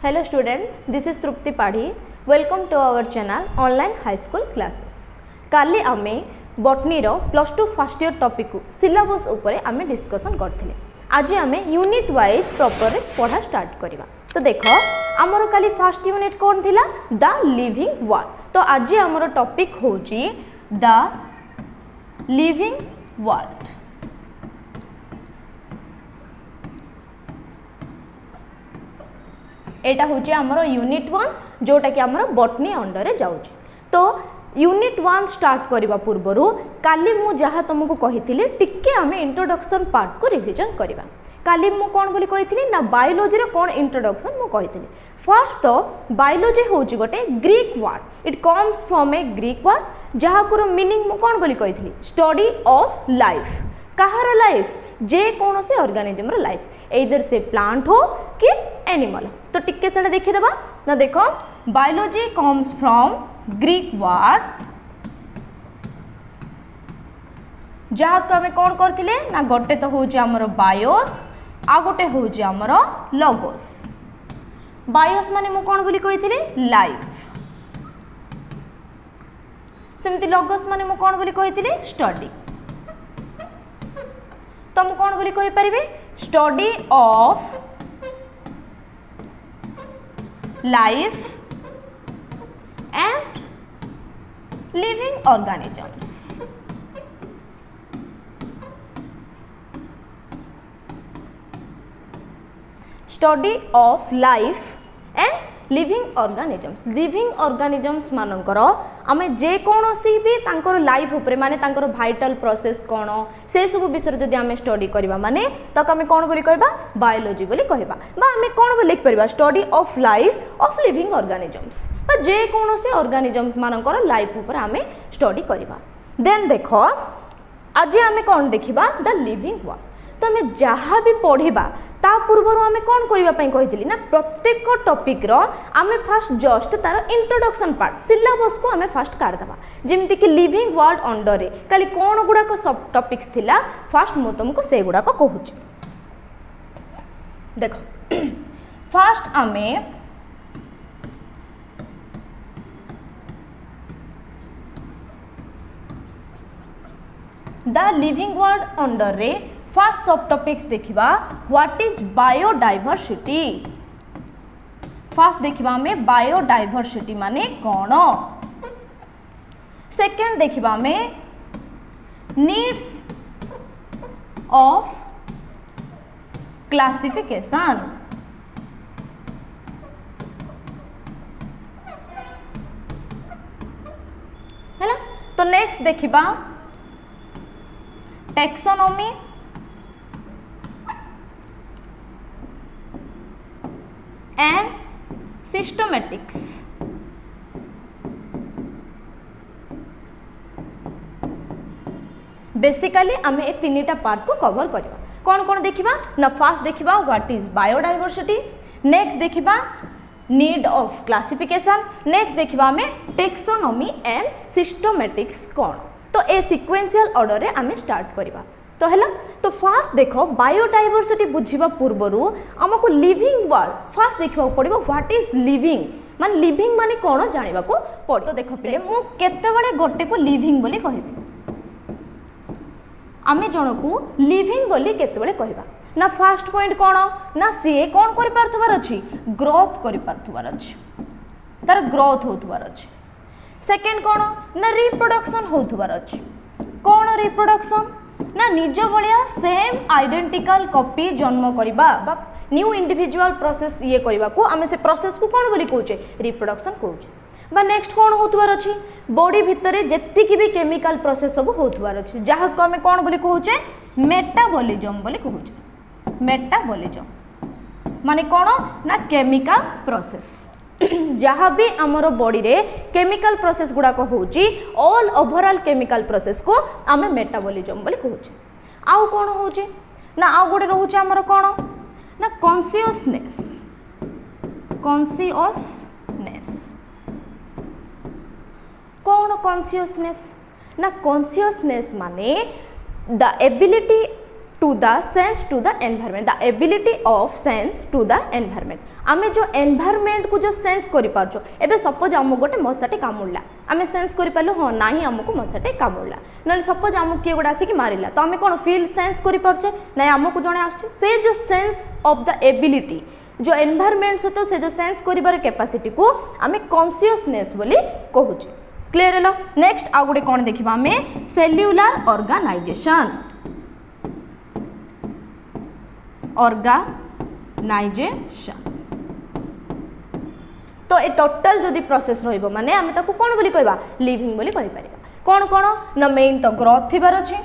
Hello students, this is Trupti Padhi. Welcome to our channel Online High School Classes. काली आमे botany रो plus two first year topic को syllabus ऊपर आमे discussion करथिले। आज आमे यूनिट वाइज प्रॉपर पढ़ा स्टार्ट करबा। तो देखो हमर काली फर्स्ट यूनिट कोन थिला द लिविंग वर्ल्ड। तो आज हमर टॉपिक होची द लिविंग वर्ल्ड। एटा होची हमरो यूनिट 1 जोटा कि हमरो बॉटनी अंडर रे जाउची। तो यूनिट 1 स्टार्ट करबा पूर्वरु काली मु जहा तुमको कहिथिले टिके हमें इंट्रोडक्शन पार्ट को रिवीजन करबा। काली मु कोन बोली कहिथिली ना बायोलॉजी रो कोन इंट्रोडक्शन मु कहिथिली। फर्स्ट तो बायोलॉजी होची गोटे Greek word, it comes from a Greek word जहा को मीनिंग मु कोन बोली कहिथिली स्टडी ऑफ लाइफ। कहार लाइफ? जे कौन से ऑर्गेनिज्म रो लाइफ, इधर से प्लांट हो कि एनिमल। तो टिके से देखि देबा ना। देखो biology comes from Greek word जहा को हमें कौन करथिले ना गोटे तो होची हमरो बायोस आ गोटे होची हमरो लोगोस। बायोस माने मु कौन बोली कहिथिले लाइफ, सेमति लोगोस माने मु कौन बोली कहिथिले स्टडी। तो मु कौन बोली कहि परिबे study of life and living organisms. Study of life and living organisms. Living organisms मानकर आमे जे कोनोसी भी तांकर लाइफ ऊपर माने तांकर वाइटल प्रोसेस कोन से सब विषय जदि आमे स्टडी करबा माने तक आमे कोन बोली कहबा बायोलॉजी बोली कहबा। बा आमे कोन बोली लिख परबा study of life of living organisms. बा जे कोनोसी ऑर्गेनिजम्स मानकर लाइफ ऊपर आमे स्टडी करबा। देन देखो आज आमे कोन देखिबा द लिविंग वर्ल्ड। तो आमे जहा भी पढ़िबा ता पूर्वर आमे कोन करिबा पई कहितली ना प्रत्येक टॉपिक रो आमे फर्स्ट जस्ट तार इंट्रोडक्शन पार्ट सिलेबस को आमे फर्स्ट कर दबा। जेमति कि लिविंग वर्ल्ड अंडर रे खाली कोन गुडा को सब टॉपिक्स थिला फर्स्ट मु तुमको से गुडा को कहूची। देखो फर्स्ट आमे द लिविंग वर्ल्ड अंडर रे फर्स्ट सब टॉपिक्स देखिबा व्हाट इज बायोडाइवर्सिटी। फर्स्ट देखिबा हमें बायोडाइवर्सिटी माने कौन। सेकंड देखिबा हमें नीड्स ऑफ क्लासिफिकेशन। है ना। तो नेक्स्ट देखिबा टैक्सोनॉमी एंड सिस्टमैटिक्स। बेसिकली आमे ए तीनटा पार्ट को कवर करबा। कौन कौन देखिबा ना फर्स्ट देखिबा व्हाट इज बायोडाइवर्सिटी, नेक्स्ट देखिबा नीड ऑफ क्लासिफिकेशन, नेक्स्ट देखिबा हमें टैक्सोनॉमी एंड सिस्टमैटिक्स कौन। तो ए सीक्वेंशियल ऑर्डर रे आमे स्टार्ट करबा। तो हैला तो फर्स्ट देखो बायोडाइवर्सिटी बुझिबा पूर्वरु हमको लिविंग वर्ल्ड फर्स्ट देखबा पड़िबो व्हाट इज लिविंग मान लिविंग माने कोन जानिबा को पड़। तो देखो पिले मु केते बडे गोटे को लिविंग बोली कहिबी, आमे जण को लिविंग बोली केते बडे कहबा ना। फर्स्ट पॉइंट कोन ना सी कोन करि पारथबार अछि ग्रोथ करि पारथबार अछि, तार ग्रोथ होतबार अछि। सेकंड कोन ना रिप्रोडक्शन होतबार अछि। कोन रिप्रोडक्शन ना निज भलिया सेम आइडेंटिकल कॉपी जन्म करबा बा न्यू इंडिविजुअल प्रोसेस ये करबा को आमे से प्रोसेस को कोन बोली कहूचे रिप्रोडक्शन कहूचे। बा नेक्स्ट कोन होतबार अछि बॉडी भितरे जेति की भी केमिकल प्रोसेस सब होतबार अछि जहा को आमे कोन बोली कहूचे मेटाबॉलिज्म बोली कहूचे। मेटाबॉलिज्म माने कोन ना केमिकल प्रोसेस जहाँ भी आमर बॉडी रे केमिकल प्रोसेस गुड़ा को होची ऑल ओवरऑल केमिकल प्रोसेस को आमे मेटाबॉलिज्म बोली कहूचे। आउ कोन होची ना आउ गोटे रहूची आमर कोन ना कॉन्शियसनेस। कॉन्शियसनेस कोन कॉन्शियसनेस ना कॉन्शियसनेस माने the ability to the sense to the environment, the ability of sense to the environment. आमे जो एनवायरमेंट को जो सेंस करि पारछो, एबे सपोज आम गोटे मशाटे कामुडला, आमे सेंस करि पारलो हाँ नाही हमको मशाटे कामुडला, नले सपोज आम किए गोटे आसिक मारिला तो आमे कोन फील सेंस करि पारछे नाही हमको जणे आछे, से जो सेंस ऑफ द एबिलिटी जो एनवायरमेंट सहित से जो सेंस करिबार कैपेसिटी को आमे कॉन्शियसनेस बोली कहूचे। क्लियर हेलो। नेक्स्ट आ गोटे कोन देखिबा आमे सेल्युलर ऑर्गेनाइजेशन, ऑर्गेनाइजेशन तो ए टोटल जदि प्रोसेस रहिबो माने आमे ताको कोन बोली कहबा लिविंग बोली कहि परिबा। कोन कोन न मेन तो ग्रोथ थिबार अछि,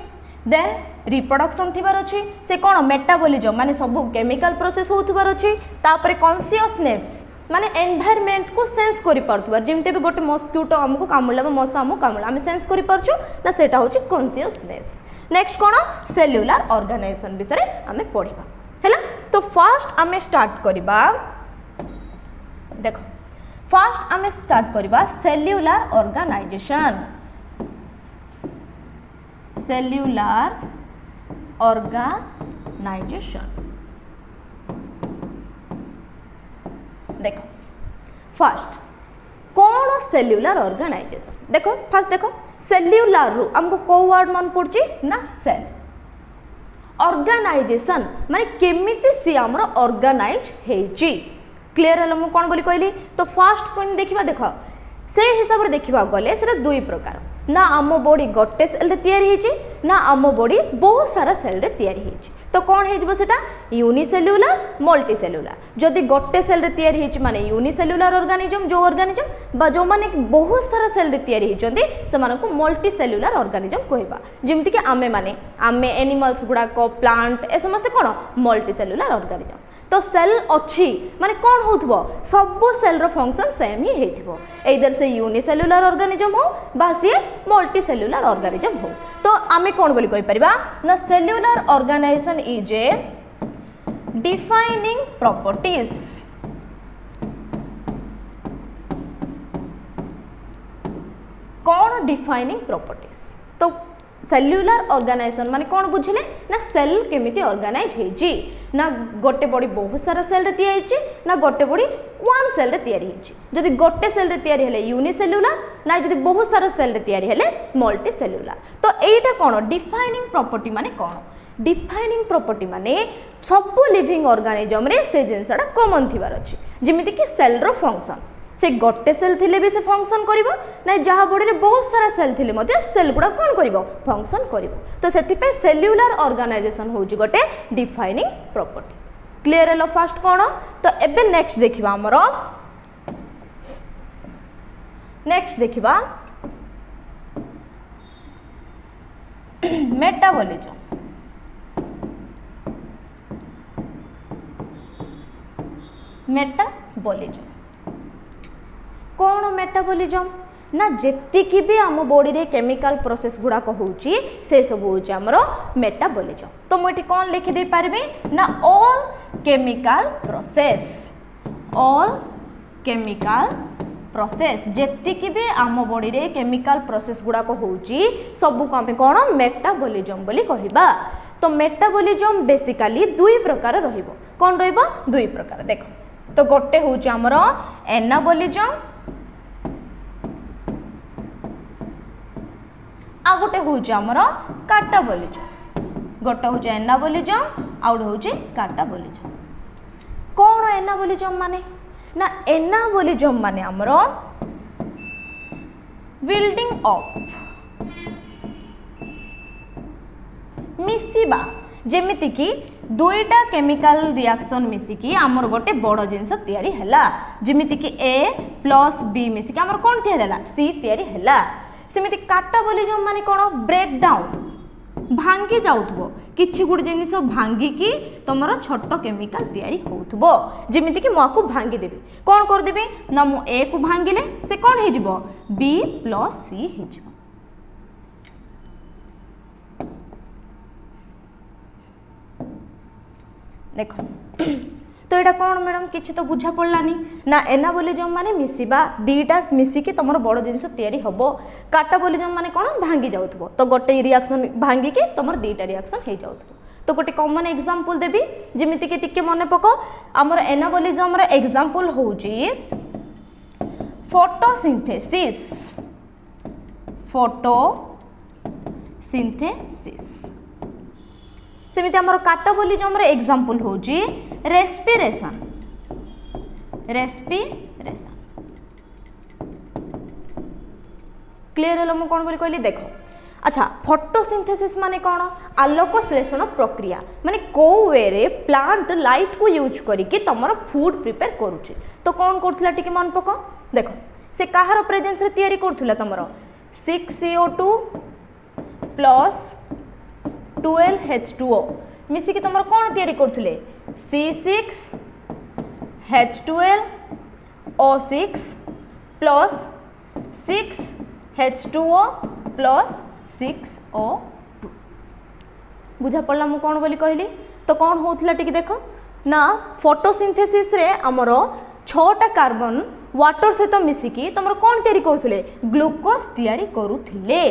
देन रिप्रोडक्शन थिबार अछि, से कोन मेटाबॉलिज्म माने सब केमिकल प्रोसेस होथबार अछि, तापरे कॉन्शियसनेस माने एनवायरमेंट को सेंस करि पारथबार, जेमते भी गोटे मस्क्यूटो हमको कामुला बा मशा हमको कामुला आमे सेंस करि पारछु ना, सेटा होछि कॉन्शियसनेस। नेक्स्ट कोन सेल्युलर ऑर्गेनाइजेशन विषय आमे पढिबा हैला। तो फर्स्ट आमे स्टार्ट करिबा, देखो फर्स्ट आमे स्टार्ट करिबा सेल्युलर ऑर्गेनाइजेशन, सेल्युलर ऑर्गेनाइजेशन। देखो फर्स्ट कौन सेल्युलर ऑर्गेनाइजेशन, देखो फर्स्ट देखो सेल्युलर रु हमको को वर्ड मन पड़ची ना सेल, ऑर्गेनाइजेशन माने केमिति सी हमर ऑर्गेनाइज हेची। क्लियर हलो मु कोन बोली कहली। तो फर्स्ट कोन देखिबा, देखो से हिसाब रे देखिबा गले सेटा दुई प्रकार, ना आम बॉडी गोटे सेल रे तयारी हेची ना आम बॉडी बहुत सारा सेल रे तयारी हेची। तो कौन हेजिबो सेटा यूनिसेल्युलर मल्टी सेल्युलर। जदि गोटे सेल रे तयारी हेची माने यूनिसेल्युलर ऑर्गेनिज्म, जो ऑर्गेनिज्म बा जो माने बहुत सारा सेल रे तयारी हेचंती सेमानकु मल्टी सेल्युलर ऑर्गेनिज्म कहबा। जेमति कि आमे एनिमल्स गुडा को प्लांट ए समस्त कोन मल्टी सेल्युलर ऑर्गेनिज्म। तो सेल अच्छी माने कौन होथबो सब सेल रो फंक्शन सेम ही हेथिबो, एदर से यूनिसेल्युलर ऑर्गेनिज्म हो बा से मल्टी सेल्युलर ऑर्गेनिज्म हो। तो आमे कौन बोली कहि परिबा ना cellular organisation is a defining properties, कौन डिफाइनिंग प्रॉपर्टीज। तो सेल्युलर ऑर्गेनाइजेशन माने कौन बुझिले ना सेल केमिति ऑर्गेनाइज हेची, ना गोटे बॉडी बहुत सारा सेल रे तयारी हेची ना गोटे बॉडी वन सेल रे तयारी हेची। जदि गोटे सेल रे तयारी हेले यूनिसेल्युलर ना जदि बहुत सारा सेल रे तयारी हेले मल्टी सेल्युलर। तो एटा कौन डिफाइनिंग प्रॉपर्टी माने कौन, डिफाइनिंग प्रॉपर्टी माने सब लिविंग ऑर्गेनिज्म रे से जिनसडा कॉमन थिबार अछि, जेमिति कि सेल रो फंक्शन से गोटे सेल थिले भी से फंक्शन करिवो ना, जहा बॉडी रे बहुत सारा सेल थिले मते सेल गुडा कोन करिवो फंक्शन करिवो। तो सेति पे सेल्युलर ऑर्गेनाइजेशन होउची गोटे डिफाइनिंग प्रॉपर्टी। क्लियर हेलो फर्स्ट कोन। तो एबे नेक्स्ट देखिबा हमरो, नेक्स्ट देखिबा मेटाबॉलिज्म। मेटाबॉलिज्म कौन मेटाबॉलिज्म ना जेतिकी भी आम बॉडी रे केमिकल प्रोसेस गुडा होउची से सब होउची हमरो मेटाबॉलिज्म। तो मुठी कौन लिखि दे पारबे ना all chemical process, all chemical process जेतिकी भी आम बॉडी रे केमिकल प्रोसेस गुडा होउची सब को हम कौन मेटाबॉलिज्म बोली कहिबा। तो मेटाबॉलिज्म बेसिकली दुई प्रकार रहिबो, कौन रहिबो दुई प्रकार। देखो तो गोटे होउची हमरो एनाबॉलिज्म आ गोटे होउची हमरो काटाबॉलिज्म, गोटे होउची एनाबॉलिज्म आ गोटे होउची काटाबॉलिज्म। कौन एनाबॉलिज्म माने ना एनाबॉलिज्म माने हमरो बिल्डिंग अप मिसिबा, जेमिति कि दुईटा केमिकल रिएक्शन मिसिकी आमर गोटे बड़ जिनस तयारी हैला, जेमिति कि ए प्लस बी मिसिकी आमर कोन तयारी हैला सी तयारी हैला। सेमिति काटाबॉलिज्म माने कोन ब्रेक डाउन भांगी जाउथबो, किछि गुड जिनिस भांगी कि तमरो छोट केमिकल तयारी होउथबो, जेमिति कि मो को भांगी देबी कोन कर देबी ना मो ए को भांगिले से कोन हे जिवो बी प्लस सी हे जिवो। देखो तो यहाँ कौन मैडम किसी तो बुझा पड़लानी ना एनाबॉलिज्म माने मिसिबा दीटा मिसिकी तुम बड़ जिनस तैयारी हम, काटाबॉलिज्म माने कौन भांगी जाउथबो तो गोटे रिएक्शन भांगी के तुम दीटा रिएक्शन हो जाउथबो। तो गोटे कॉमन एग्जांपल देबी जेमिति कि टिके मने पको हमर एनाबोलिज्म रे एग्जांपल होउची फोटोसिंथेसिस सेमिति हमर काटाबोलिज्म रे एग्जांपल होउची रेस्पिरेशन क्लियर हलो मु कोन बोली कहली देखो अच्छा फोटोसिंथेसिस माने कौन आलोक श्लेषण प्रक्रिया माने को वे रे प्लांट लाइट को यूज करके तमर फूड प्रिपेयर करूची तो कौन करथला टिके मन पको देखो से कहार प्रेजेंस रे तयारी करथुला तमर 6CO2 प्लस 12H2O मिसी कि तमर कौन तयारी करथुले C6H12O6 plus 6H2O plus 6O2 बुझा पड़ला मु कौन बोली कहली तो कौन होथला टिके देखो ना फोटोसिंथेसिस रे हमर 6टा कार्बन वाटर सहित मिसिकी तुम कौन तैयारी करुले ग्लूकोज तैयारी करुले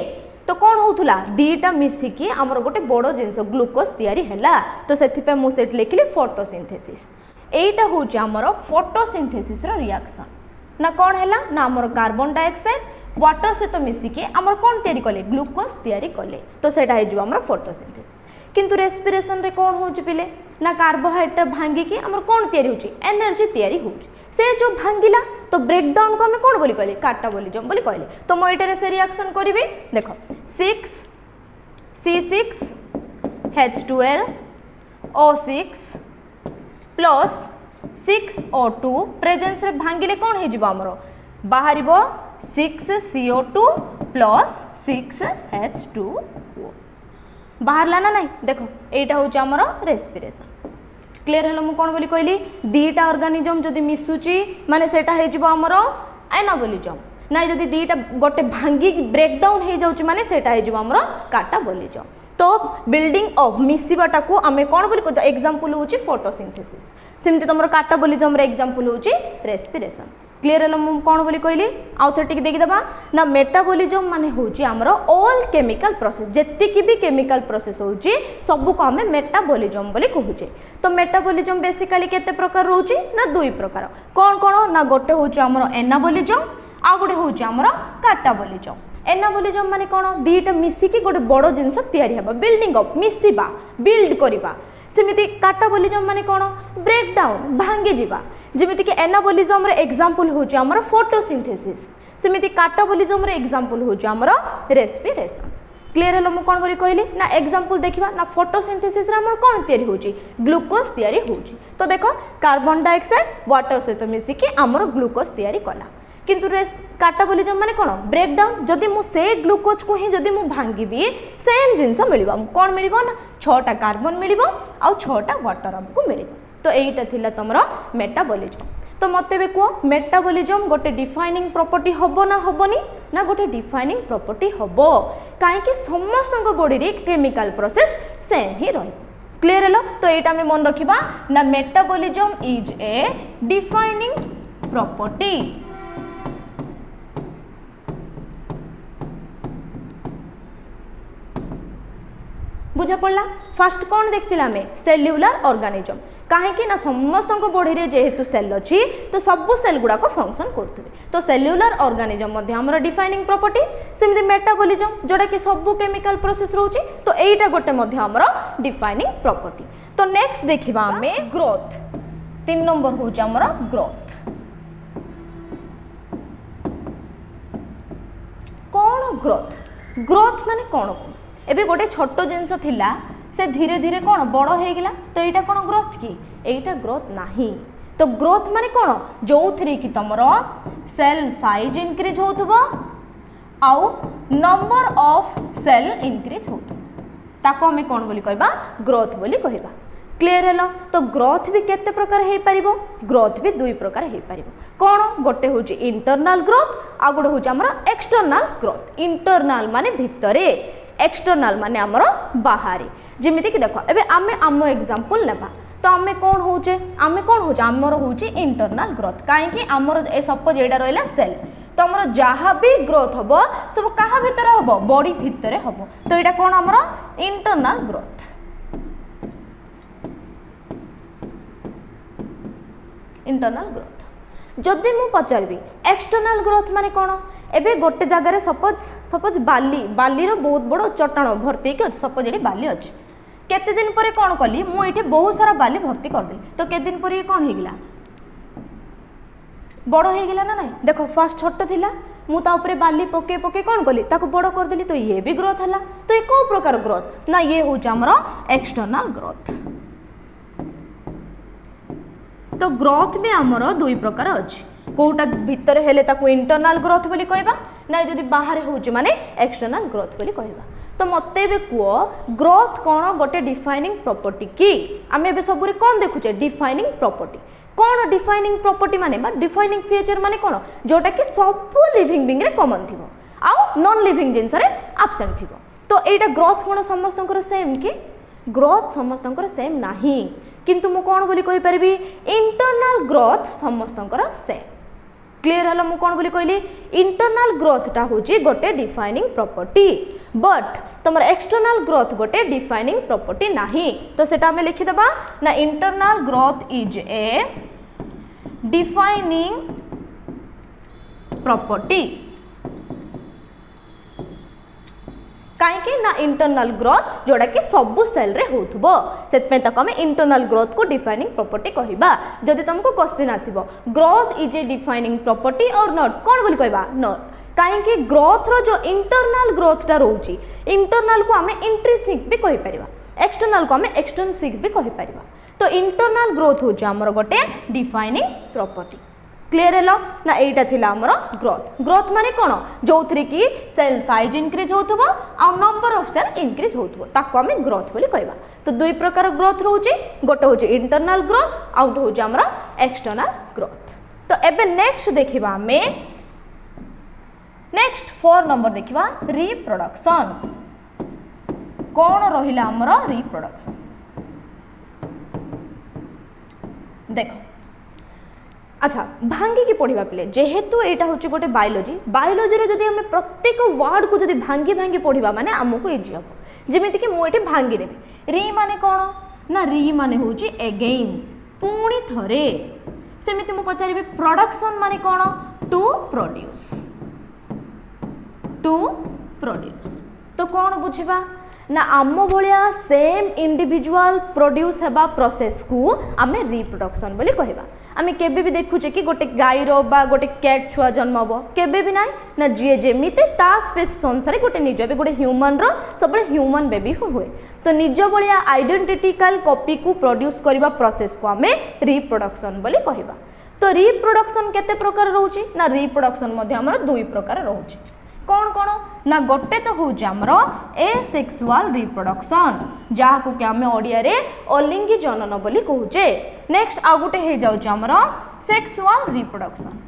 तो कौन होथुला दीटा मिसिकी हमर गोटे बड़ जिनस ग्लूकोज तैयारी हैला तो सेथिपे मु सेट लिखली फोटोसिंथेसिस एटा होची हमर फोटोसिंथेसिस रो रिएक्शन ना कौन हैला ना हमर कार्बन डाइऑक्साइड वाटर सहित मिसिकी हमर कौन तैयारी कले ग्लूकोज तैयारी कले तो सेटा हे जो हमर फोटोसिंथेसिस किंतु रेस्पिरेशन रे कौन होची पिले ना कार्बोहाइड्रेट भांगी की हमर कौन तैयारी होची एनर्जी तैयारी होची से जो भांगिला तो ब्रेक डाउन को हमें कौन बोली कहले काटाबोलिज्म बोली कहले तो मो एटारे से रिएक्शन करिवे देखो 6C6H12O6 प्लस 6O2 प्रेजेंस रे भांगिले कौन हे जिवो हमरो बाहरिबो 6CO2 प्लस 6H2O बाहरला ना नहीं देखो एटा होची हमरो रेस्पिरेशन क्लियर हलो मु कोन बोली कहली दीटा ऑर्गेनिज्म जदि मिसुची माने सेटा हे जिवो हमरो एनाबोलिज्म नाइ जदि दीटा गोटे भांगी ब्रेक डाउन हे जाउची माने सेटा हे जिवो हमरो काटाबोलिज्म तो बिल्डिंग ऑफ मिसिबाटा को आमे कोन बोली कहतो एग्जांपल होची फोटोसिंथेसिस सिमति तमरो काटाबोलिज्म रे एग्जांपल होची रेस्पिरेशन क्लियर हलो मु कोन बोली कहली आउ थे टिक देखि दबा ना मेटाबोलिज्म माने होची हमरो ऑल केमिकल प्रोसेस जत्ति की भी केमिकल प्रोसेस होची सब को हमें मेटाबोलिज्म बोली कहूचे तो मेटाबोलिज्म बेसिकली केते प्रकार रहउची ना दुई प्रकार कोन कोन ना गोटे होची हमरो एनाबोलिज्म आ गोटे होची हमरो काटाबोलिज्म एनाबोलिज्म माने कोन दीटा मिसी की गोटे बड़ जिंस तयारी हबा बिल्डिंग अप मिसिबा बिल्ड करिबा सेमिति काटाबोलिज्म माने कोन ब्रेक डाउन भांगी जिबा जेमिति कि एनाबोलिज्म रे एग्जांपल होची हमरो फोटोसिंथेसिस सेमिति काटाबोलिज्म रे एग्जांपल होची हमरो रेस्पिरेशन क्लियर हलो मु कोन बोली कहली ना एग्जांपल देखिबा ना फोटोसिंथेसिस रे हमर कोन तयारी होची ग्लूकोज तयारी होची तो देखो कार्बन डाइऑक्साइड वाटर सहित मिसी कि हमर ग्लूकोज तयारी कला किंतु काटाबोलिज्म माने कोन ब्रेक डाउन जदि मु से ग्लूकोज को ही जदि मु भांगीबी सेम जिंस मिलिबा कोन मिलिबा ना 6टा कार्बन मिलिबा आ 6टा वाटर हमको मिलिबा तो एटा थिला तमरा मेटाबोलिज्म तो मते बे को मेटाबोलिज्म गोटे डिफाइनिंग प्रॉपर्टी हबो ना हबोनी ना गोटे डिफाइनिंग प्रॉपर्टी हबो काहे कि समस्त बॉडी रे केमिकल प्रोसेस सेम ही रही क्लियर हलो तो एटा में मन रखिबा ना metabolism is a defining property बुझा पड़ला फर्स्ट कौन देखथिला हमें सेल्युलर ऑर्गेनिज्म काहे कि ना समस्त बॉडी रे जेहेतु सेल अछि तो सब सेल गुडा को फंक्शन करथुबे तो सेल्युलर ऑर्गेनिज्म मध्ये हमर डिफाइनिंग प्रॉपर्टी सेमि मेटाबोलिज्म जोडा कि सब केमिकल प्रोसेस रहउची तो एटा गोटे मध्ये हमर डिफाइनिंग प्रॉपर्टी तो नेक्स्ट देखिबा हमें ग्रोथ 3 नंबर होची हमर ग्रोथ कोन ग्रोथ माने कोन को एबे गोटे छोटो जिंस थिला से धीरे धीरे कौन बड़ हो गला तो यहाँ कौन ग्रोथ की एटा ग्रोथ नहीं तो ग्रोथ माने कौन जो थी कि तुम सेल साइज इनक्रीज होथबो आउ नंबर ऑफ सेल इनक्रीज होथबो ताको हमें कौन बोली कहबा ग्रोथ बोली कहबा क्लियर हेलो तो ग्रोथ भी केते प्रकार हे परिबो ग्रोथ भी दुई प्रकार हे परिबो कौन गोटे होची इंटरनल ग्रोथ आ गोटे होची हमर एक्सटर्नल ग्रोथ इंटरनल माने भितरे एक्सटर्नल माने हमर बाहरी जेमिति कि देखो एबे आम एग्जांपल लेबा तो आमे कौन होचे आमर होची इंटरनल ग्रोथ काहे कि आमर ए सपोज एडा रहला सेल तो हमर जहाँ भी ग्रोथ हबो सब कहा भितर हबो बॉडी भितर हबो तो एटा कौन हमर इंटरनल ग्रोथ इंटरनल ग्रोथ। जदि मु पचारि एक्सटर्नल ग्रोथ माने कौन एबे गोटे जगार सपोज बाली बहुत बड़ चट्टाण भर्ती कि सपोज ये बाली अच्छे केते दिन पर कौन कली मुझे बहुत सारा बाली भर्ती करदेली तो केते दिन पर ये कौन होगा बड़ होगा ना ना देख फास्ट छोट थिला मु ता ऊपर बाली पके पके कौन कली ताको बड़ करदेली तो ये भी ग्रोथ है तो ये कौ प्रकार ग्रोथ ना ये हूँ आमर एक्सटर्नल ग्रोथ। तो ग्रोथ में आमर दुई प्रकार अच्छी कोटा भितर हेले ताको इंटरनल ग्रोथ बोली कहबा ना जदि बाहर होची माने एक्सटर्नल ग्रोथ बोली कहबा। तो मते बे कुओ ग्रोथ कौन गोटे डिफाइनिंग प्रॉपर्टी की आमे बे सबुरे कौन देखुचे डिफाइनिंग प्रॉपर्टी कौन डिफाइनिंग प्रॉपर्टी माने बा डिफाइनिंग फीचर माने कौन जोटा कि सब लिविंग बीइंग रे कॉमन थिबो आउ नॉन लिविंग जिंस रे एब्सेंट थिबो। तो एटा ग्रोथ कौन समस्तंकर सेम कि ग्रोथ समस्तंकर सेम नाही किंतु मु कौन बोली कहि परबी इंटरनल ग्रोथ समस्तंकर सेम। क्लियर हला मु कौन बोली कहली इंटरनल ग्रोथ टा होची गोटे डिफाइनिंग प्रॉपर्टी बट तुम एक्सटर्नल ग्रोथ गोटे डिफाइनिंग प्रॉपर्टी नाही। तो सेटा हमें लिखि दबा ना internal growth is a defining property कहीं ना इंटरनल ग्रोथ जोड़ा कि सबु सेल रे होथबो सेतपे तक हम इंटरनल ग्रोथ को डिफाइनिंग प्रॉपर्टी कहिबा। जदि तुमको क्वेश्चन आसीबो growth is a defining property और नॉट कौन बोली कहबा नॉट कहीं ग्रोथ रो जो इंटरनल ग्रोथ टा रोची इंटरनल को हमें इंट्रिंसिक भी कहि परिबा एक्सटर्नल को हमें एक्सट्रिंसिक भी कहि परिबा। तो इंटरनल ग्रोथ होची हमर गोटे डिफाइनिंग प्रॉपर्टी। क्लियर है ना एटा थिला हमर ग्रोथ ग्रोथ माने कोन जो थ्री की सेल साइज इंक्रीज होथबो आ नंबर ऑफ सेल इंक्रीज होथबो ताको हमें ग्रोथ बोली कहबा। तो दुई प्रकार ग्रोथ रहउची गोटे होची इंटरनल ग्रोथ आउट होची हमर एक्सटर्नल ग्रोथ। तो एबे नेक्स्ट देखिबा हमें नेक्स्ट 4 नंबर देखिबा रिप्रोडक्शन कोन रहिला हमर रिप्रोडक्शन। देखो अच्छा भांगी की पढ़ा पे जेहेतु यहाँ हूँ गोटे बायोलोजी बायोलोजी रे जदि हम प्रत्येक वर्ड को जदि भांगी भांगी पढ़ा माने आमको इजी हम जमीती कि मुझे भांगी देवी री माने कौन ना री माने हूँ एगेन पुणी थरे सेमिति मु पचारि प्रोडक्शन माने कौन टू प्रोड्यूस तो कौन बुझा ना आम भाया सेम इंडिविजुअल प्रोड्यूस हेबा प्रोसेस को आमे रिप्रोडक्शन बोली कहबा। आमे केबे भी देखुचे कि गोटे गाईर बा गोटे कैट छुआ जन्म हम केबे भी नाई ना जी जेमिते ता स्पेस अनुसार गोटे निज भी गोटे ह्यूमन रो सब ह्यूमन बेबी हुए तो निज भाया आइडेंटिटिकल कॉपी को प्रोड्यूस करबा प्रोसेस को आमे रिप्रोडक्शन बोली कहबा। तो रिप्रोडक्शन केते प्रकार रहउची ना रिप्रोडक्शन मध्ये हमर दुई प्रकार रहउची कौन कौन ना गोटे तो हूँ आमर एसेक्सुअल रिप्रोडक्शन जहाँ को आम ओडिया रे अलिंगी जनन बोली कहूचे। नेक्स्ट आ गोटे हो जाउची आमर सेक्सुअल रिप्रोडक्शन।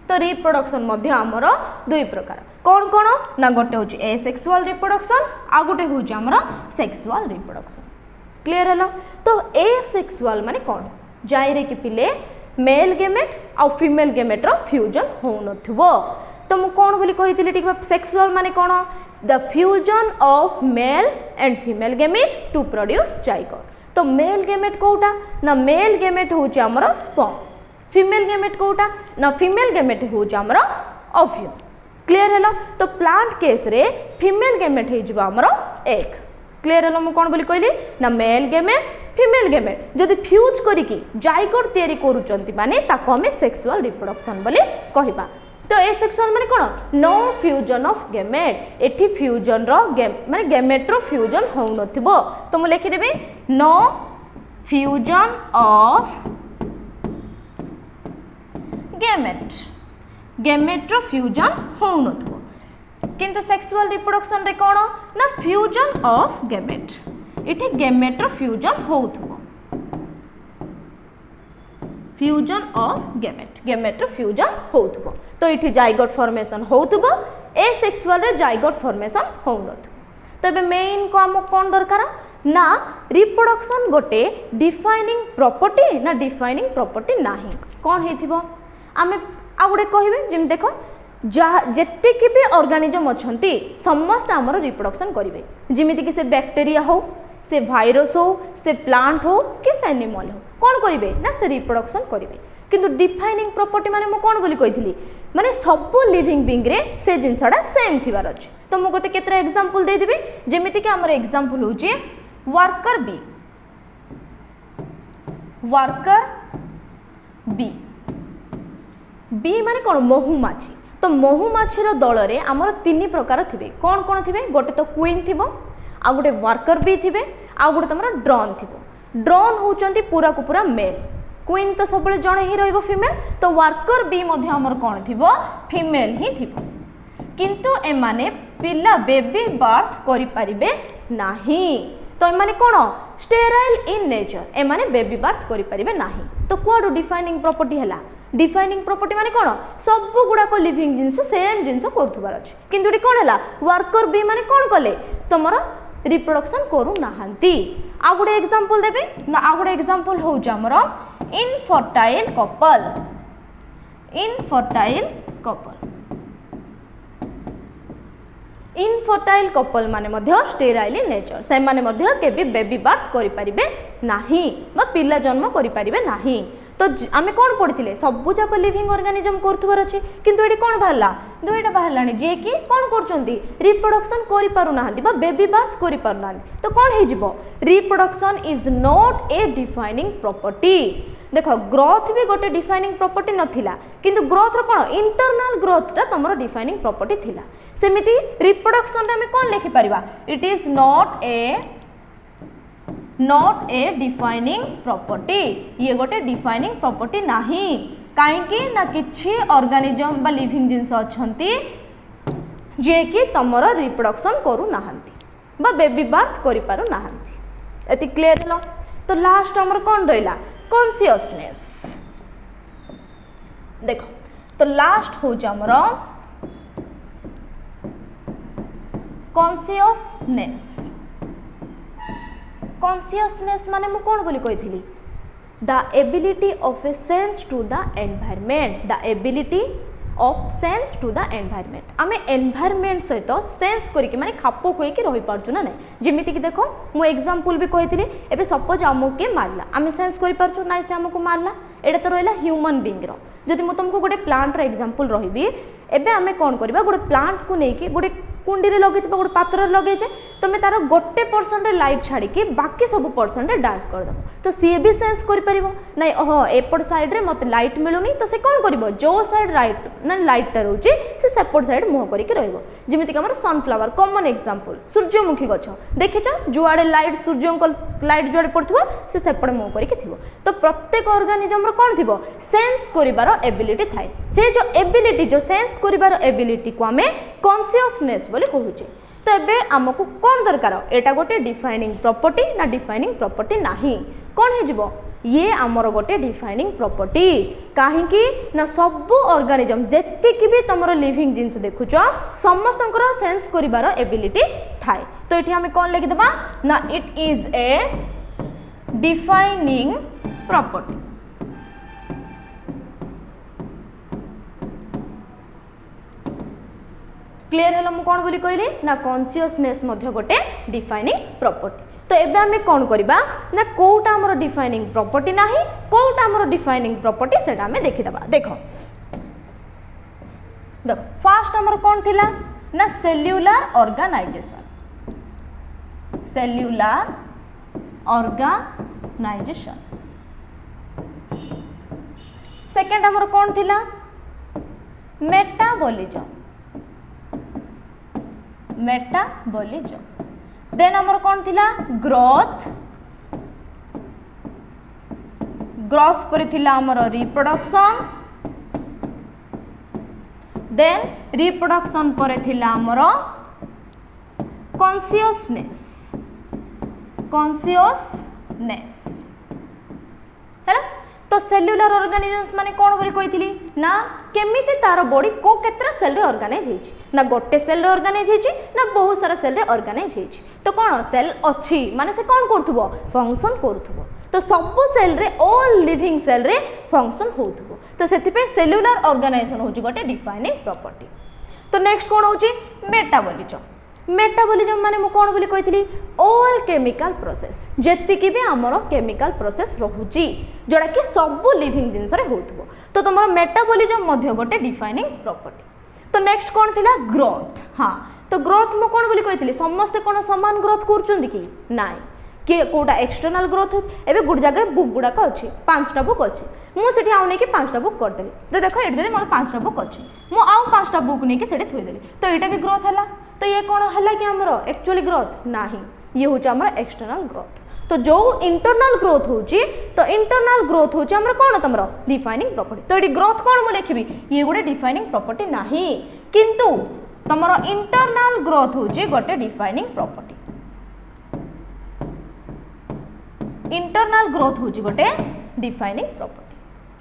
तो रिप्रोडक्शन मध्ये आमर दुई प्रकार कौन कौन ना गोटे हूँ एसेक्सुअल रिप्रोडक्शन आ गोटे हूँ आमर सेक्सुअल रिप्रोडक्शन। क्लियर है। तो एसेक्सुअल माने कौन जाइरे कि पिले मेल गेमेट आ फीमेल गेमेट रो फ्यूजन हो नथिबो। तो मु कौन बोली कही ठीक सेक्सुअल माने कौन the fusion of male and female gamete to produce zygote. तो मेल गेमेट कोटा ना मेल गेमेट हूँ आमर स्पर्म फीमेल गेमेट कोटा ना फीमेल गेमेट हूँ आमर ओव्यूम। क्लियर है। तो प्लांट केस रे फीमेल गेमेट हो आमर एग। क्लियर है। मु कौन बोली कहली ना मेल गेमेट फीमेल गेमेट जदि फ्यूज करिकी जाइगोट तैयारी करूचंती माने ताको हमें सेक्सुअल रिप्रोडक्शन बोली कहबा। तो एसेक्सुअल माने कौन नो फ्यूजन ऑफ गेमेट एठी फ्यूजन रो माने गेमेट रो फ्यूजन हो नथिबो। तो मु लिखि देबे नो फ्यूजन ऑफ गेमेट रो फ्यूजन हो नथिबो किंतु सेक्सुअल रिप्रोडक्शन रे कौन ना फ्यूजन ऑफ गेमेट एठी गेमेट रो फ्यूजन होथबो फ्यूजन ऑफ गेमेट फ्यूजन होथबो। तो ये जाइगोट फॉर्मेशन होथबो एसेक्सुअल रे जाइगोट फॉर्मेशन हो नथबो। तो मेन को हम कौन दरकार ना रिप्रोडक्शन गोटे डिफाइनिंग प्रॉपर्टी ना डिफाइनिंग प्रॉपर्टी नाही कौन हेथिबो आमे आ गुडे कहिबे जेम देखो जेतिकी भी ऑर्गेनिजम अछंती समस्त हमर रिप्रोडक्शन करिवे जेमिति कि से बैक्टीरिया हो से भाइरस हो से प्लांट हो कि से एनिमल हो कौन करिवे ना से रिप्रोडक्शन करिवे। किंतु डिफाइनिंग प्रॉपर्टी माने मु कोन बोली कहितली माने सब लिविंग बीइंग रे से जिनसडा सेम थिबार अछि। तो मु गोटे केतरा एग्जांपल दे देबी जेमिति कि हमर एग्जांपल होची worker bee. Worker bee bee माने कोन महुमाछी। तो महुमाछीर दल रे हमर तीन प्रकार थिबे कोन कोन थिबे गोटे तो क्वीन थिबो आ गोटे वर्कर बी थिबे आ गोटे तमरा ड्रोन थिबो। ड्रोन होचंती पूरा को पूरा मेल क्वीन तो सब जड़े ही रहिबो फीमेल तो वर्कर बी मध्य हमर कोन थिबो फीमेल ही थिबो किंतु एमाने पिला बेबी बर्थ करि परिबे नाही। तो एमाने कोन स्टेराइल इन नेचर एमाने बेबी बर्थ करि परिबे नाही। तो कोड डिफाइनिंग प्रॉपर्टी हला डिफाइनिंग प्रॉपर्टी माने कोन सब गुडा को लिविंग जिंस सेम जिंस करथुबार अछि किंतु डी कोन हला वर्कर बी माने कोन कले तमरा रिप्रोडक्शन करू नाहंती। आ गुडे एग्जांपल देबे ना आ गुडे एग्जांपल हो जा हमर infertile couple. Infertile couple infertile couple माने मध्य स्टेराइल इन नेचर से माने मध्य केबे बेबी बर्थ करि परिबे नाही बा पिला जन्म करि परिबे नाही। तो आमे कोन पढिथिले सबु जाक लिविंग ऑर्गेनिज्म करथुबार अछि किंतु एडी कोन बाहरला दुईटा बाहरलानी जे कि कोन करचंती रिप्रोडक्शन करि पारु नाहंती बा बेबी बर्थ करि पारु नाहंती। तो कोन हे जिवो reproduction is not a defining property. देखो ग्रोथ भी गोटे डिफाइनिंग प्रॉपर्टी नथिला किंतु ग्रोथ रो कोन इंटरनल ग्रोथ ता तमरो डिफाइनिंग प्रॉपर्टी थिला। सेमिति रिप्रोडक्शन रे हमें कोन लिखि परिबा it is not a defining property. ये गोटे डिफाइनिंग प्रॉपर्टी नाही काहेकि ना किछि ऑर्गेनिज्म बा लिविंग जिंस अछंती जे कि तमरो रिप्रोडक्शन करू नाहंती बा बेबी बर्थ करि पारु नाहंती। एति क्लियर हलो। तो लास्ट हमर कोन रहला कॉन्शियसनेस। देखो तो लास्ट हो जा हमर कॉन्शियसनेस। कॉन्शियसनेस माने मु कोन बोली कहिथिली the ability of a sense to the environment. The ability of sense to the environment आमे एनवायरनमेंट सहित सेंस करिके माने खापो खोई के रहि पारछु ना नै। जेमिति कि देखो मु एग्जांपल भी कहिथिली एबे सपोज हमो के मारला आमे सेंस करि पारछु नाइ से हमको मारला एडा तो रहला ह्यूमन बीइंग रो। जदि मु तुमको गोटे प्लांट रो एग्जांपल रहिबी एबे आमे कोन करबा गोटे प्लांट को नै कि गोटे कुंडी रे लगे गोटे पात्र लगे तुम तार गोटे परसेंट लाइट छाड़ी के बाकी सब परसेंट डार्क कर दब तो सी भी सेंस कर ना ओह एपट साइड रे मत लाइट मिलूनी तो से कौन कर जो साइड राइट ना लाइटा रोचे से सेपट साइड मुह करके रमिक सनफ्लावर कॉमन एग्जांपल सूर्यमुखी गछ देखिछ जुआड़े लाइट सूर्य लाइट जुआड़े पड़ो से सेपटे मुह करके तो प्रत्येक ऑर्गेनिज्म कौन थी सेंस करिवार एबिलिटी थाए से जो एबिलिटी जो सेंस करिवार एबिलिटी को आम कॉन्शियसनेस बोली कहूचे। तो एबे आमको कौन दरकार एटा गोटे डिफाइनिंग प्रॉपर्टी ना डिफाइनिंग प्रॉपर्टी नाही कौन हे जिवो ये आमर गोटे डिफाइनिंग प्रॉपर्टी काहेकि ना सब ऑर्गेनिज्म जेतिक भी तमरो लिविंग जिंस देखुछ समस्तंकर सेंस करिवार एबिलिटी थाए। तो एठी हमें कौन लिखि देबा ना it is a defining property. Clear है मु कौन बोली कहली ना कॉन्शियसनेस मध्य गोटे डिफाइनिंग प्रॉपर्टी। तो एबे हमें कौन करबा ना कोटा हमर डिफाइनिंग प्रॉपर्टी नाही कोटा हमर डिफाइनिंग प्रॉपर्टी सेटा हमें देखि दबा। देखो देखो फर्स्ट हमर कौन थिला ना cellular organisation cellular organisation. Second हमर कौन थिला मेटाबॉलिज्म मेटाबॉलिज्म। देन हमर कौन थिला ग्रोथ ग्रोथ पर थिला हमर रिप्रोडक्शन देन रिप्रोडक्शन पर थिला हमर कॉन्शियसनेस कॉन्शियसनेस है। तो सेल्युलर ऑर्गेनिजम्स माने कौन बोली कहिथिली ना केमिति तार बॉडी को केतरा सेल रे ऑर्गेनाइज हेछि ना गोटे सेल रे ऑर्गेनाइज हेछि ना बहुत सारा सेल रे ऑर्गेनाइज हेछि। तो कौन सेल अछि माने से कौन करथुबो फंक्शन करथुबो। तो सब सेल रे ऑल लिविंग सेल रे फंक्शन होथुबो। तो सेति पे सेल्युलर ऑर्गेनाइजेशन होछि गोटे डिफाइनिंग प्रॉपर्टी। तो नेक्स्ट कौन होछि मेटाबॉलिज्म। मेटाबॉलिज्म माने मु कोन बोली कहितली ऑल केमिकल प्रोसेस जेतिकी भी हमरो केमिकल प्रोसेस रहूची जोड़ा कि सब लिविंग जिंस रे होतबो तो तुमरो मेटाबॉलिज्म मध्ये गोटे डिफाइनिंग प्रॉपर्टी। तो नेक्स्ट कोन थिला ग्रोथ। हाँ तो ग्रोथ मु कोन बोली कहितली समस्त कोन समान ग्रोथ करचुंदी कि नाइ कि कोटा एक्सटर्नल ग्रोथ एबे गुड जगह बुक गुडाक अछि 5टा बुक अछि मु सेठी आउ नै कि 5टा बुक कर देली तो देखो एठी देली मोर 5टा बुक अछि मु आउ 5टा बुक नै कि सेठी थोइ देली तो एटा भी ग्रोथ हला तो ये कौन है कि हमरो एक्चुअली ग्रोथ नाही ये हूँ हमरो एक्सटर्नल ग्रोथ। तो जो इंटरनल ग्रोथ होची तो इंटरनल ग्रोथ होची हमरो कौन तमरो डिफाइनिंग प्रॉपर्टी। तो ये ग्रोथ कौन मु लिखिबी ये गोटे डिफाइनिंग प्रॉपर्टी नाही किंतु तमरो इंटरनल ग्रोथ होची गोटे डिफाइनिंग प्रॉपर्टी। इंटरनल ग्रोथ होची गोटे डिफाइनिंग प्रॉपर्टी।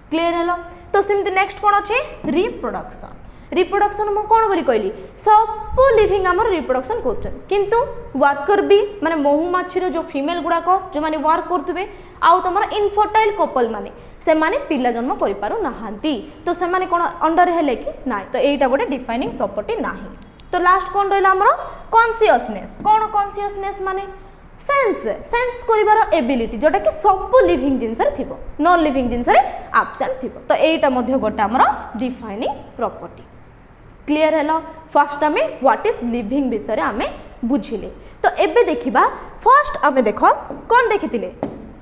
Clear hello. तो सिमती नेक्स्ट कौन अच्छे रिप्रोडक्शन। रिप्रोडक्शन मु कौन बोली कहली सब लिविंग आमर रिप्रोडक्शन करछन किंतु वर्कर भी माने महुमाछीर जो फीमेल गुड़ाक जो माने वर्क करथुबे आउ तमर इनफर्टाइल कपल माने से माने पिला जन्म करि पारु नाहांती तो से माने कोन अंडर हेले कि नाइ तो एटा गोटे डिफाइनिंग प्रॉपर्टी नाही। तो लास्ट कोन रहला हमर कॉन्शियसनेस। कोन कॉन्शियसनेस माने सेंस करिवार एबिलिटी जोटा कि सब लिविंग जिंस रे थिबो नॉन लिविंग जिंस रे एब्सेंट थिबो तो एटा मध्ये गोटे हमर डिफाइनिंग प्रॉपर्टी। क्लियर है। फर्स्ट आम व्हाट इज लिविंग विषय आम बुझिले। तो एबे देखिबा फर्स्ट आम देख कौन देखी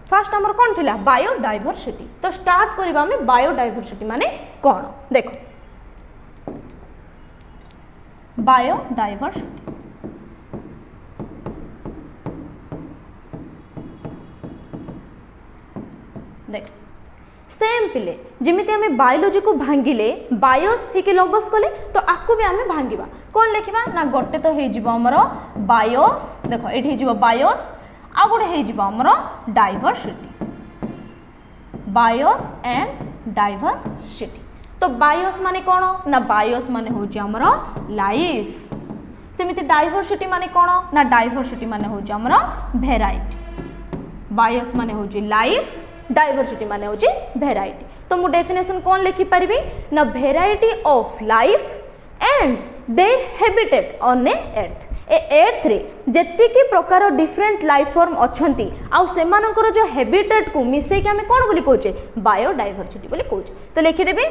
फर्स्ट आमर कौन थी बायोडाइवर्सिटी। तो स्टार्ट करबा आम बायोडाइवर्सिटी माने कौन देखो बायोडाइवर्सिटी देख सेम पिले जमीती आम बायोलॉजी को भांगिले बायोस हेके लगस कले तो आकु भी आम भांगिबा कौन लिखिबा ना गोटे तो हे जिवो हमरो बायोस देखो एठी हे जिवो बायोस आ गोटे हे जिवो हमरो डाइवर्सिटी बायोस एंड डाइवर्सिटी। तो बायोस माने कोन ना बायोस माने होची हमरो लाइफ सेमिति डाइवर्सिटी माने कोन ना डाइवर्सिटी माने होची हमरो वेराइटी बायोस माने होची लाइफ डाइवर्सिटी माने होची वेराइटी। तो मु डेफिनेशन कौन लिखि परिबी ना variety of life and their habitat on a earth a earth रे जेति की प्रकार डिफरेंट लाइफ फॉर्म अछंती आउ सेमानकर जो हैबिटेट को मिसे के हमें कौन बोली कहूचे बायोडाइवर्सिटी बोली कहूचे। तो लिखि देबे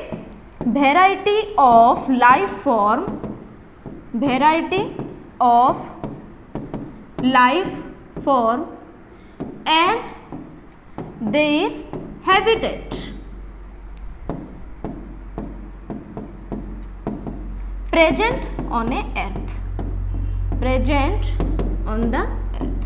variety of life form variety of life form and their habitat present on a earth present on the earth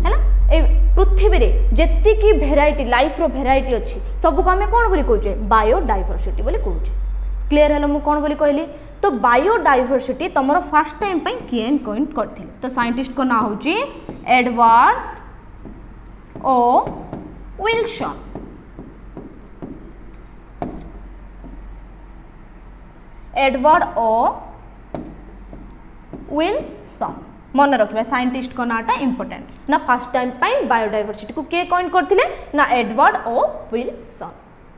है ना। ए पृथ्वी रे जेति की वेराइटी लाइफ रो वेराइटी अछि सब को हमें कोन बोली कहूचे बायोडाइवर्सिटी बोली कहूचे। क्लियर है मु कोन बोली कहली। तो बायोडाइवर्सिटी तुमर फर्स्ट टाइम पे किए कॉइन करथिले। तो साइंटिस्ट को ना होची एडवर्ड ओ विल्सन। एडवर्ड ओ विल्सन मन रखिबा साइंटिस्ट को नाटा इंपोर्टेंट ना फर्स्ट टाइम पे बायोडाइवर्सिटी को के कॉइन करथिले ना एडवर्ड ओ विल्सन।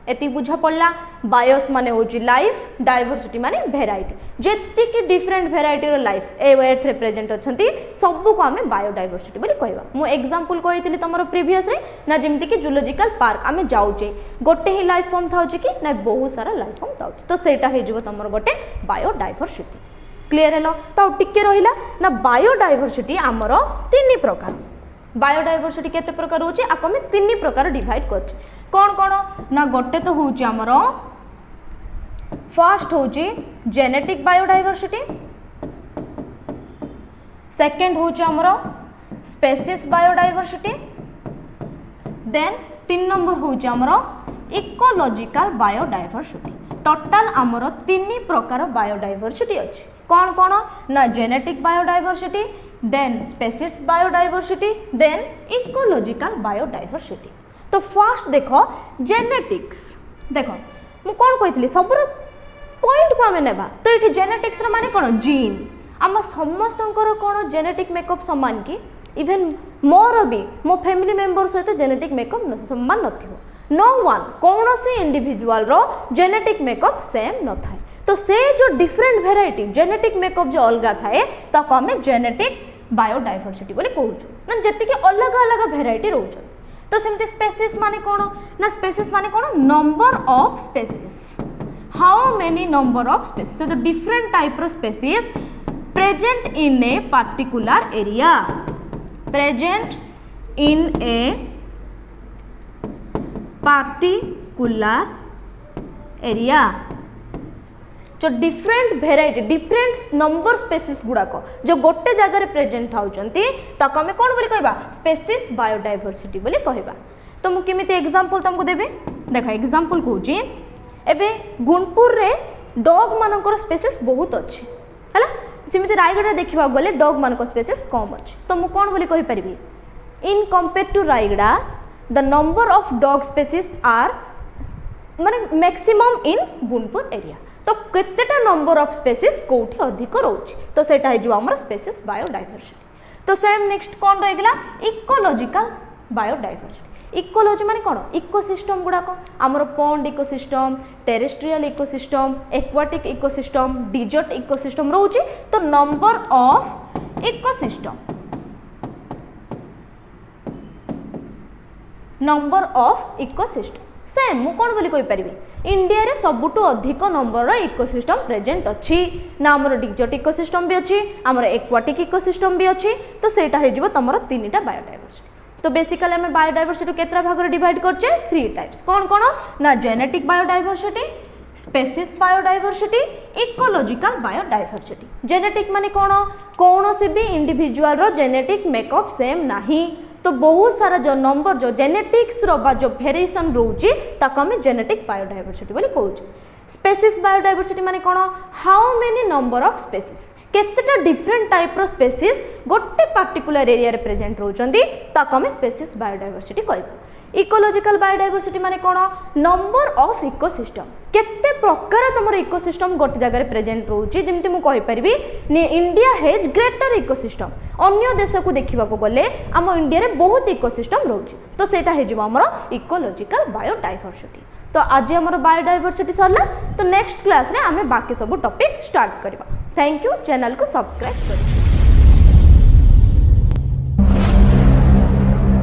एति बुझा पड़ला बायोस माने होची लाइफ डाइवर्सिटी माने वेराइटी जेति की different variety row life a earth रे प्रेजेंट अछंती सब को हमें बायोडाइवर्सिटी बोली कहबा। मु एग्जांपल कहितली तमरो प्रीवियस रे ना जेमति कि जूलॉजिकल पार्क आमे जाउचे गोटे ही लाइफ फॉर्म थाउचे कि ना बहुत सारा लाइफ फॉर्म थाउचे तो सेटा हे जिवो तमरो गोटे बायोडाइवर्सिटी। Clear hello. तो टिके रहिला ना बायोडाइवर्सिटी हमरो तीन प्रकार बायोडाइवर्सिटी केते प्रकार होची आको में तीन प्रकार डिवाइड करछ कौन कौन ना गोटे तो होची हमरो फर्स्ट होची जेनेटिक बायोडाइवर्सिटी सेकंड होची हमरो स्पेसीज बायोडाइवर्सिटी देन 3 नंबर होची हमरो इकोलॉजिकल बायोडाइवर्सिटी। टोटल हमरो तीन प्रकार बायोडाइवर्सिटी अछि कौन कौन ना genetic biodiversity then species biodiversity then ecological biodiversity. तो फर्स्ट देखो जेनेटिक्स देखो मु कौन कही सब पॉइंट को आम नेबा। तो ये जेनेटिक्स माने कौन जीन आम समस्त कौन जेनेटिक मेकअप समान कि इवेन मोर भी मो फैमिली मेंबर सहित जेनेटिक मेकअप समान नथिबो नो वन कौन सी इंडिविजुअल रो जेनेटिक मेकअप सेम न थाए। तो से जो डिफरेंट भेराइटी जेनेटिक मेकअप जो अलग थाए ताको आम जेनेटिक बायोडायवर्सिटी बोली कहूँ मैंने जी अलग अलग भेराइटी रोच तो सेमती स्पेसीज माने कौन ना स्पेसीज माने कौन number of species how many number of species so the different type of species present in a particular area present in a particular area जो different variety different number species गुड़ाक जो गोटे जगह प्रेजेंट थाउचंती ताको आमे कोन बोली कहबा स्पेसीज बायोडायवर्सिटी बोली कहबा तो मु केमिति एग्जांपल तुमको देबे देखा एग्जांपल कहूची एबे गुणपुर रे डॉग मानकर स्पेसीज बहुत अछि हला जेमिति रायगढ़ देखिबा गले डॉग मानकर स्पेसीज कम अछि तो मु कोन बोली कहि परिबी in compare to Raigarh the number of dog species are माने मैक्सिमम इन गुणपुर एरिया तो केतेटा नंबर ऑफ स्पेसीज कोठी अधिक रोची तो सेटा है जो हमर स्पेसीज बायोडायवर्सिटी तो सेम नेक्स्ट कौन रहेगा इकोलॉजिकल बायोडायवर्सिटी इकोलॉजी माने कौन इकोसिस्टम गुड़ाक आमर pond ecosystem terrestrial ecosystem aquatic ecosystem desert ecosystem रोची तो number of ecosystem number of ecosystem same मु कौन बोली कहि परिबी इंडिया रे सबुटु अधिक नंबर रो इकोसिस्टम प्रेजेंट अछि ना हमर डिजर्ट इकोसिस्टम भी अछि हमर एक्वाटिक इकोसिस्टम भी अछि तो सेटा हे जिवो तमरो तीनटा बायोडायवर्सिटी तो बेसिकली हम बायोडायवर्सिटी केतरा भाग रे डिवाइड करछे 3 टाइप्स कौन कौन ना genetic biodiversity species biodiversity ecological biodiversity genetic माने कौन से भी इंडिविजुअल रो जेनेटिक मेकअप सेम नाही तो बहुत सारा जो नंबर जो जेनेटिक्स रो बा जो वेरिएशन रोची ताको हम जेनेटिक बायोडायवर्सिटी बोली कहू स्पेसीज बायोडायवर्सिटी माने कौन how many number of species केतेटा डिफरेंट टाइप रो स्पेसीज गोटे पार्टिकुलर एरिया रे प्रेजेंट रोचंती ताको हम स्पेसीज बायोडायवर्सिटी कहबो इकोलॉजिकल बायोडायवर्सिटी माने कौन नंबर ऑफ इकोसिस्टम केते प्रकार तुम इकोसिस्टम गोटे जगह प्रेजेंट रोची जेमती मु कहि परिबी इंडिया हैज ग्रेटर इकोसिस्टम अन्य देश को देखा गले आम इंडिया रे बहुत इकोसिस्टम रोची तो सेटा हे जिवो हमर इकोलॉजिकल बायोडायवर्सिटी तो आज हमर बायोडायवर्सिटी सरला तो नेक्स्ट क्लास रे आमे बाकी सब टॉपिक स्टार्ट करबा थैंक यू चैनल को सब्सक्राइब करिए।